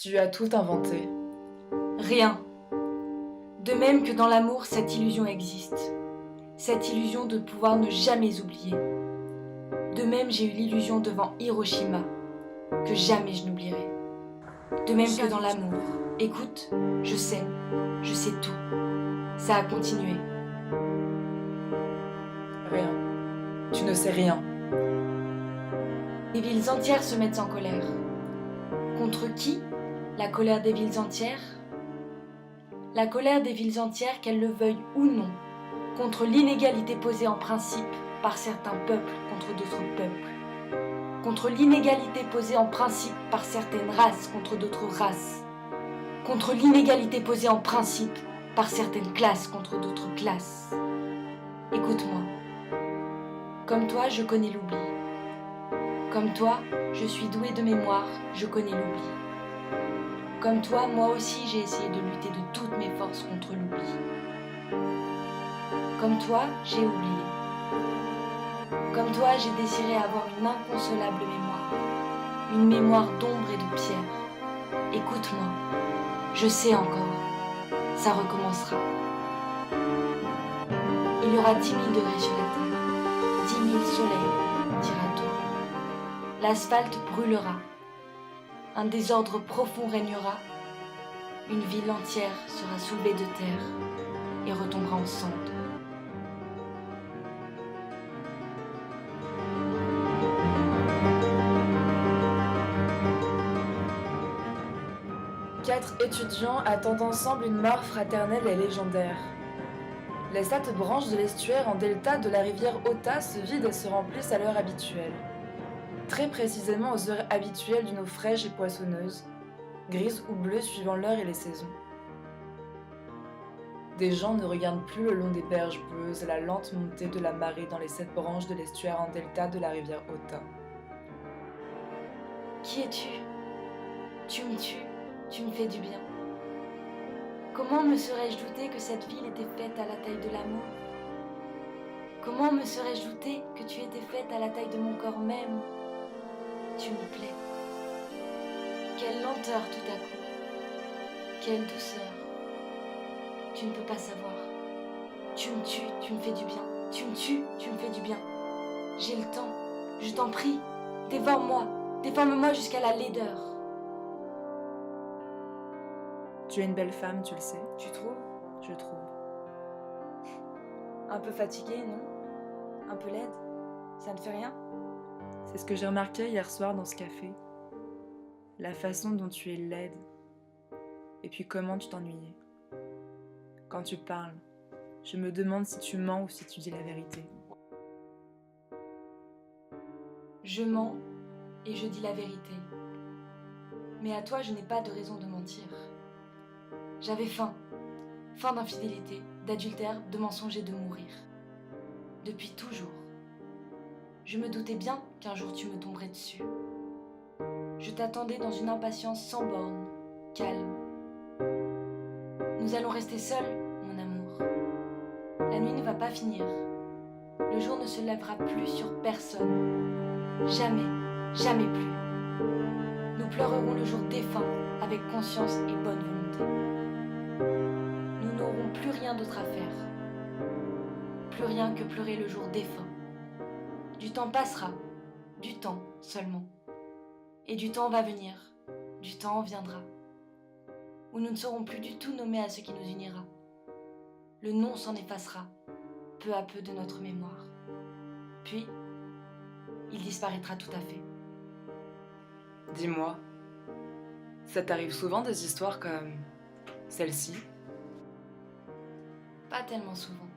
Tu as tout inventé. Rien. De même que dans l'amour, cette illusion existe. Cette illusion de pouvoir ne jamais oublier. De même, j'ai eu l'illusion devant Hiroshima, que jamais je n'oublierai. De même que dans l'amour. Écoute, je sais tout. Ça a continué. Rien. Tu ne sais rien. Des villes entières se mettent en colère. Contre qui? La colère des villes entières? La colère des villes entières, qu'elles le veuillent ou non, contre l'inégalité posée en principe par certains peuples contre d'autres peuples, contre l'inégalité posée en principe par certaines races contre d'autres races, contre l'inégalité posée en principe par certaines classes contre d'autres classes. Écoute-moi. Comme toi, je connais l'oubli. Comme toi, je suis douée de mémoire, je connais l'oubli. Comme toi, moi aussi, j'ai essayé de lutter de toutes mes forces contre l'oubli. Comme toi, j'ai oublié. Comme toi, j'ai désiré avoir une inconsolable mémoire, une mémoire d'ombre et de pierre. Écoute-moi, je sais encore, ça recommencera. Il y aura 10 000 degrés sur la terre, 10 000 soleils, dira-t-on. L'asphalte brûlera, un désordre profond régnera, une ville entière sera soulevée de terre et retombera en cendres. Quatre étudiants attendent ensemble une mort fraternelle et légendaire. Les 7 branches de l'estuaire en delta de la rivière Ota se vident et se remplissent à l'heure habituelle. Très précisément aux heures habituelles d'une eau fraîche et poissonneuse, grise ou bleue suivant l'heure et les saisons. Des gens ne regardent plus le long des berges bleues et la lente montée de la marée dans les 7 branches de l'estuaire en delta de la rivière Ota. Qui es-tu? Tu me tues, tu me fais du bien. Comment me serais-je douté que cette ville était faite à la taille de l'amour? Comment me serais-je douté que tu étais faite à la taille de mon corps même? Tu me plais. Quelle lenteur tout à coup. Quelle douceur. Tu ne peux pas savoir. Tu me tues, tu me fais du bien. Tu me tues, tu me fais du bien. J'ai le temps. Je t'en prie. Dévore-moi. Déforme-moi jusqu'à la laideur. Tu es une belle femme, tu le sais. Tu trouves? Je trouve. Un peu fatiguée, non? Un peu laide? Ça ne fait rien? C'est ce que j'ai remarqué hier soir dans ce café. La façon dont tu es laide. Et puis comment tu t'ennuyais. Quand tu parles, je me demande si tu mens ou si tu dis la vérité. Je mens et je dis la vérité. Mais à toi, je n'ai pas de raison de mentir. J'avais faim. Faim d'infidélité, d'adultère, de mensonge et de mourir. Depuis toujours. Je me doutais bien qu'un jour tu me tomberais dessus. Je t'attendais dans une impatience sans borne, calme. Nous allons rester seuls, mon amour. La nuit ne va pas finir. Le jour ne se lèvera plus sur personne. Jamais, jamais plus. Nous pleurerons le jour défunt avec conscience et bonne volonté. Nous n'aurons plus rien d'autre à faire. Plus rien que pleurer le jour défunt. Du temps passera, du temps seulement. Et du temps va venir, du temps viendra, où nous ne serons plus du tout nommés à ce qui nous unira. Le nom s'en effacera, peu à peu de notre mémoire. Puis, il disparaîtra tout à fait. Dis-moi, ça t'arrive souvent des histoires comme celle-ci? Pas tellement souvent,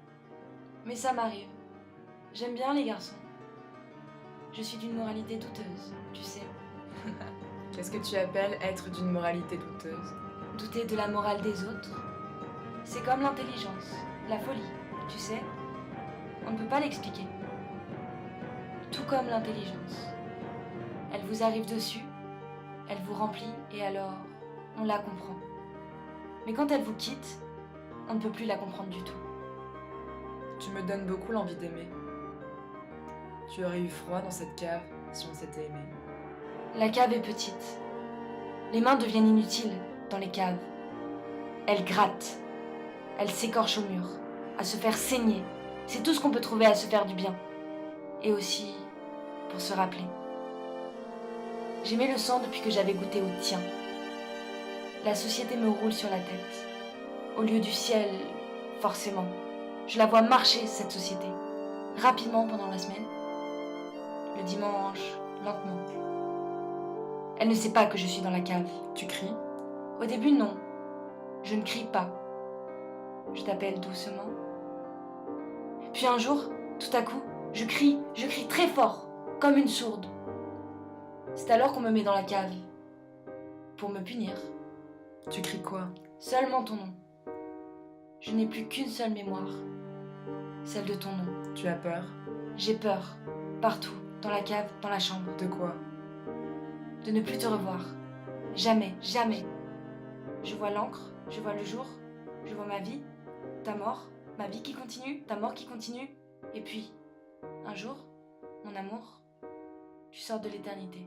mais ça m'arrive. J'aime bien les garçons. Je suis d'une moralité douteuse, tu sais. Qu'est-ce que tu appelles être d'une moralité douteuse? Douter de la morale des autres, c'est comme l'intelligence, la folie, tu sais. On ne peut pas l'expliquer. Tout comme l'intelligence. Elle vous arrive dessus, elle vous remplit et alors on la comprend. Mais quand elle vous quitte, on ne peut plus la comprendre du tout. Tu me donnes beaucoup l'envie d'aimer. Tu aurais eu froid dans cette cave si on s'était aimé. La cave est petite. Les mains deviennent inutiles dans les caves. Elles grattent. Elles s'écorchent au mur, à se faire saigner. C'est tout ce qu'on peut trouver à se faire du bien. Et aussi pour se rappeler. J'aimais le sang depuis que j'avais goûté au tien. La société me roule sur la tête. Au lieu du ciel, forcément. Je la vois marcher, cette société. Rapidement pendant la semaine. Le dimanche, lentement. Elle ne sait pas que je suis dans la cave. Tu cries? Au début, non. Je ne crie pas. Je t'appelle doucement. Puis un jour, tout à coup, je crie très fort, comme une sourde. C'est alors qu'on me met dans la cave. Pour me punir. Tu cries quoi? Seulement ton nom. Je n'ai plus qu'une seule mémoire. Celle de ton nom. Tu as peur? J'ai peur. Partout. Dans la cave, dans la chambre. De quoi? De ne plus te revoir. Jamais, jamais. Je vois l'encre, je vois le jour, je vois ma vie, ta mort, ma vie qui continue, ta mort qui continue. Et puis, un jour, mon amour, tu sors de l'éternité.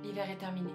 L'hiver est terminé.